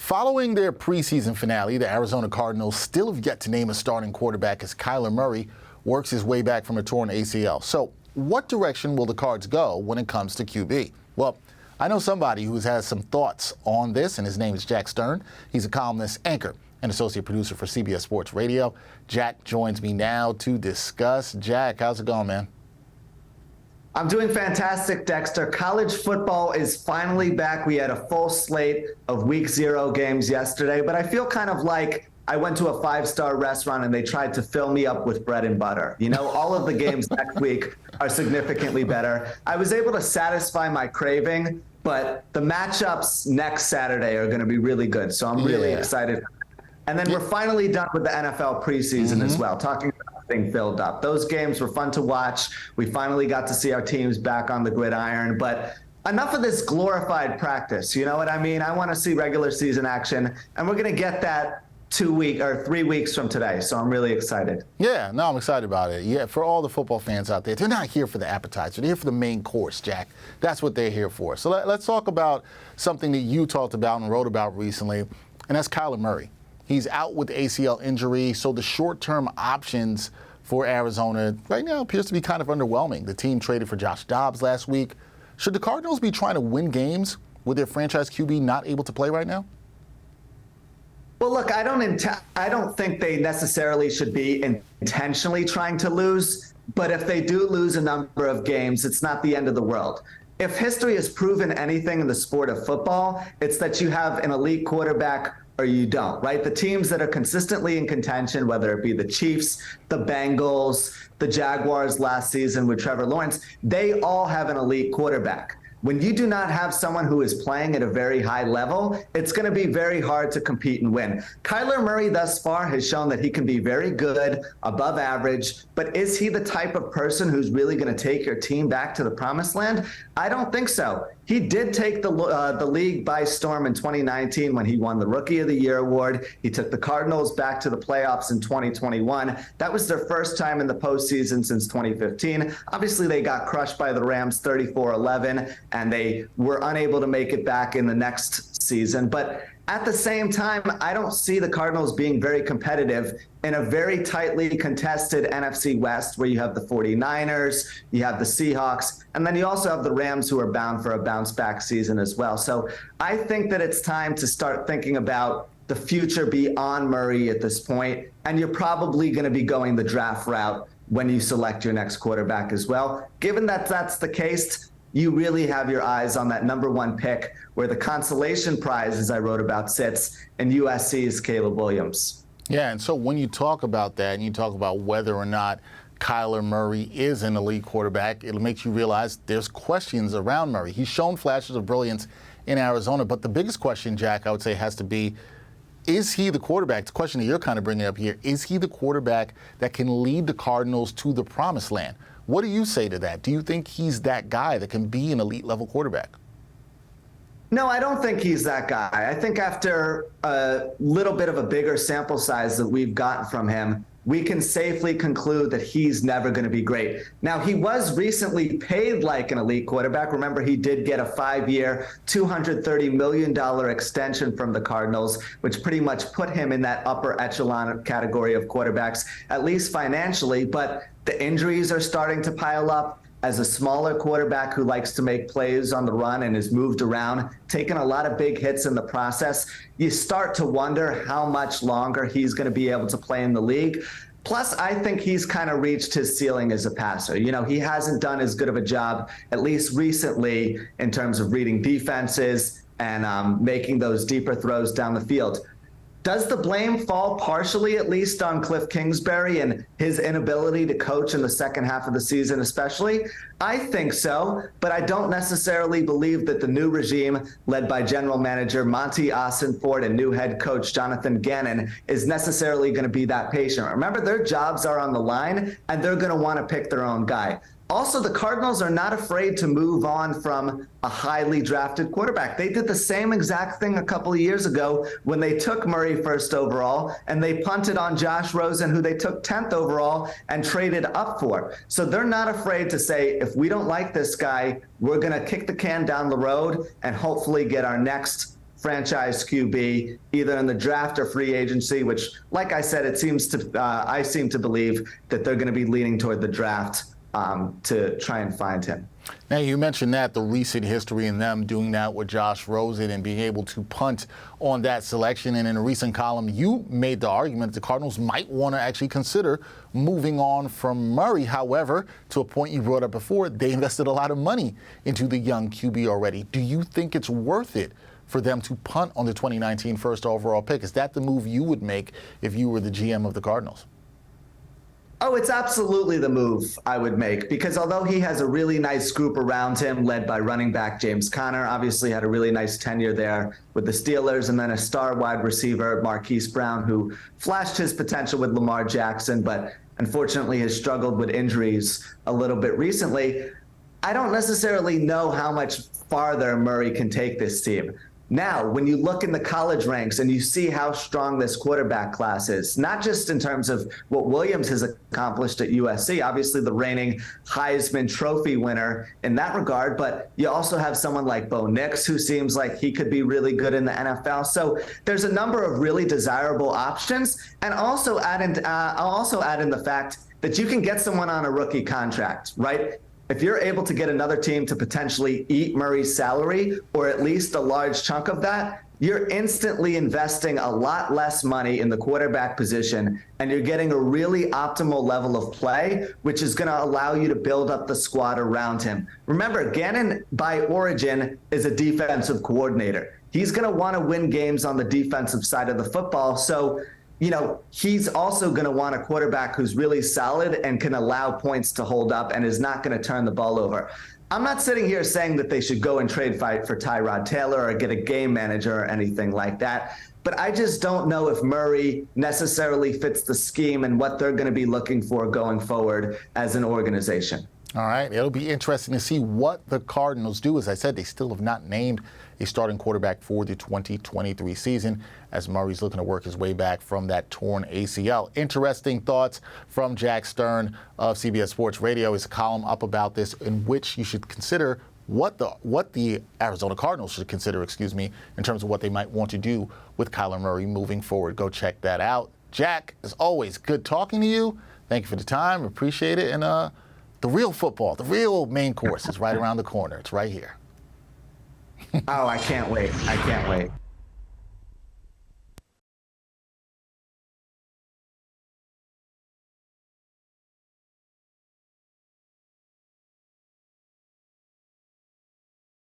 Following their preseason finale, the Arizona Cardinals still have yet to name a starting quarterback as Kyler Murray works his way back from a torn ACL. So what direction will the Cards go when it comes to QB? Well, I know somebody who has some thoughts on this, and his name is Jack Stern. He's a columnist, anchor, and associate producer for CBS Sports Radio. Jack joins me now to discuss. Jack, how's it going, man? I'm doing fantastic, Dexter. College football is finally back. We had a full slate of week 0 games yesterday, but I feel kind of like I went to a 5-star restaurant and they tried to fill me up with bread and butter. You know, all of the games next week are significantly better. I was able to satisfy my craving, but the matchups next Saturday are going to be really good. So I'm really excited. And then we're finally done with the NFL preseason as well, talking about thing filled up. Those games were fun to watch. We finally got to see our teams back on the gridiron, but enough of this glorified practice. You know what I mean? I want to see regular season action, and we're going to get that 3 weeks from today. So I'm really excited. Yeah, no, I'm excited about it. Yeah, for all the football fans out there, they're not here for the appetizer. They're here for the main course, Jack. That's what they're here for. So let's talk about something that you talked about and wrote about recently, and that's Kyler Murray. He's out with ACL injury, so the short-term options for Arizona right now appears to be kind of underwhelming. The team traded for Josh Dobbs last week. Should the Cardinals be trying to win games with their franchise QB not able to play right now? Well, look, I don't think they necessarily should be intentionally trying to lose, but if they do lose a number of games, it's not the end of the world. If history has proven anything in the sport of football, it's that you have an elite quarterback or you don't, right? The teams that are consistently in contention, whether it be the Chiefs, the Bengals, the Jaguars last season with Trevor Lawrence, they all have an elite quarterback. When you do not have someone who is playing at a very high level, it's going to be very hard to compete and win. Kyler Murray thus far has shown that he can be very good, above average, but is he the type of person who's really going to take your team back to the promised land? I don't think so. He did take the league by storm in 2019 when he won the Rookie of the Year award. He took the Cardinals back to the playoffs in 2021. That was their first time in the postseason since 2015. Obviously, they got crushed by the Rams 34-11, and they were unable to make it back in the next season. But at the same time, I don't see the Cardinals being very competitive in a very tightly contested NFC West where you have the 49ers, you have the Seahawks, and then you also have the Rams who are bound for a bounce-back season as well. So I think that it's time to start thinking about the future beyond Murray at this point, and you're probably going to be going the draft route when you select your next quarterback as well. Given that that's the case, you really have your eyes on that number 1 pick where the consolation prize, as I wrote about, sits, and USC's Caleb Williams. Yeah, and so when you talk about that and you talk about whether or not Kyler Murray is an elite quarterback, it makes you realize there's questions around Murray. He's shown flashes of brilliance in Arizona, but the biggest question, Jack, I would say has to be, is he the quarterback? The question that you're kind of bringing up here, is he the quarterback that can lead the Cardinals to the promised land? What do you say to that? Do you think he's that guy that can be an elite level quarterback? No, I don't think he's that guy. I think after a little bit of a bigger sample size that we've gotten from him, we can safely conclude that he's never going to be great. Now, he was recently paid like an elite quarterback. Remember, he did get a 5-year, $230 million extension from the Cardinals, which pretty much put him in that upper echelon category of quarterbacks, at least financially. But the injuries are starting to pile up. As a smaller quarterback who likes to make plays on the run and has moved around, taken a lot of big hits in the process, you start to wonder how much longer he's going to be able to play in the league. Plus, I think he's kind of reached his ceiling as a passer. You know, he hasn't done as good of a job, at least recently, in terms of reading defenses and making those deeper throws down the field. Does the blame fall partially, at least, on Cliff Kingsbury and his inability to coach in the second half of the season especially? I think so, but I don't necessarily believe that the new regime, led by General Manager Monty Ossenfort and new head coach Jonathan Gannon, is necessarily going to be that patient. Remember, their jobs are on the line, and they're going to want to pick their own guy. Also, the Cardinals are not afraid to move on from a highly drafted quarterback. They did the same exact thing a couple of years ago when they took Murray first overall, and they punted on Josh Rosen, who they took 10th overall and traded up for. So they're not afraid to say, if we don't like this guy, we're going to kick the can down the road and hopefully get our next franchise QB, either in the draft or free agency, which, like I said, I seem to believe that they're going to be leaning toward the draft to try and find him. Now, you mentioned that, the recent history in them doing that with Josh Rosen and being able to punt on that selection. And in a recent column, you made the argument that the Cardinals might want to actually consider moving on from Murray. However, to a point you brought up before, they invested a lot of money into the young QB already. Do you think it's worth it for them to punt on the 2019 first overall pick? Is that the move you would make if you were the GM of the Cardinals? Oh, it's absolutely the move I would make, because although he has a really nice group around him, led by running back James Conner, obviously had a really nice tenure there with the Steelers, and then a star wide receiver, Marquise Brown, who flashed his potential with Lamar Jackson, but unfortunately has struggled with injuries a little bit recently. I don't necessarily know how much farther Murray can take this team. Now, when you look in the college ranks and you see how strong this quarterback class is, not just in terms of what Williams has accomplished at USC, obviously the reigning Heisman Trophy winner in that regard, but you also have someone like Bo Nix, who seems like he could be really good in the NFL. So there's a number of really desirable options. And also I'll also add in the fact that you can get someone on a rookie contract, right? If you're able to get another team to potentially eat Murray's salary, or at least a large chunk of that, you're instantly investing a lot less money in the quarterback position, and you're getting a really optimal level of play, which is going to allow you to build up the squad around him. Remember, Gannon, by origin, is a defensive coordinator. He's going to want to win games on the defensive side of the football. So, he's also going to want a quarterback who's really solid and can allow points to hold up and is not going to turn the ball over. I'm not sitting here saying that they should go and trade fight for Tyrod Taylor or get a game manager or anything like that, but I just don't know if Murray necessarily fits the scheme and what they're going to be looking for going forward as an organization. All right. It'll be interesting to see what the Cardinals do. As I said, they still have not named a starting quarterback for the 2023 season, as Murray's looking to work his way back from that torn ACL. Interesting thoughts from Jack Stern of CBS Sports Radio. His column up about this, in which you should consider what the Arizona Cardinals should consider, in terms of what they might want to do with Kyler Murray moving forward. Go check that out. Jack, as always, good talking to you. Thank you for the time. Appreciate it. And the real football, the real main course is right around the corner. It's right here. Oh, I can't wait.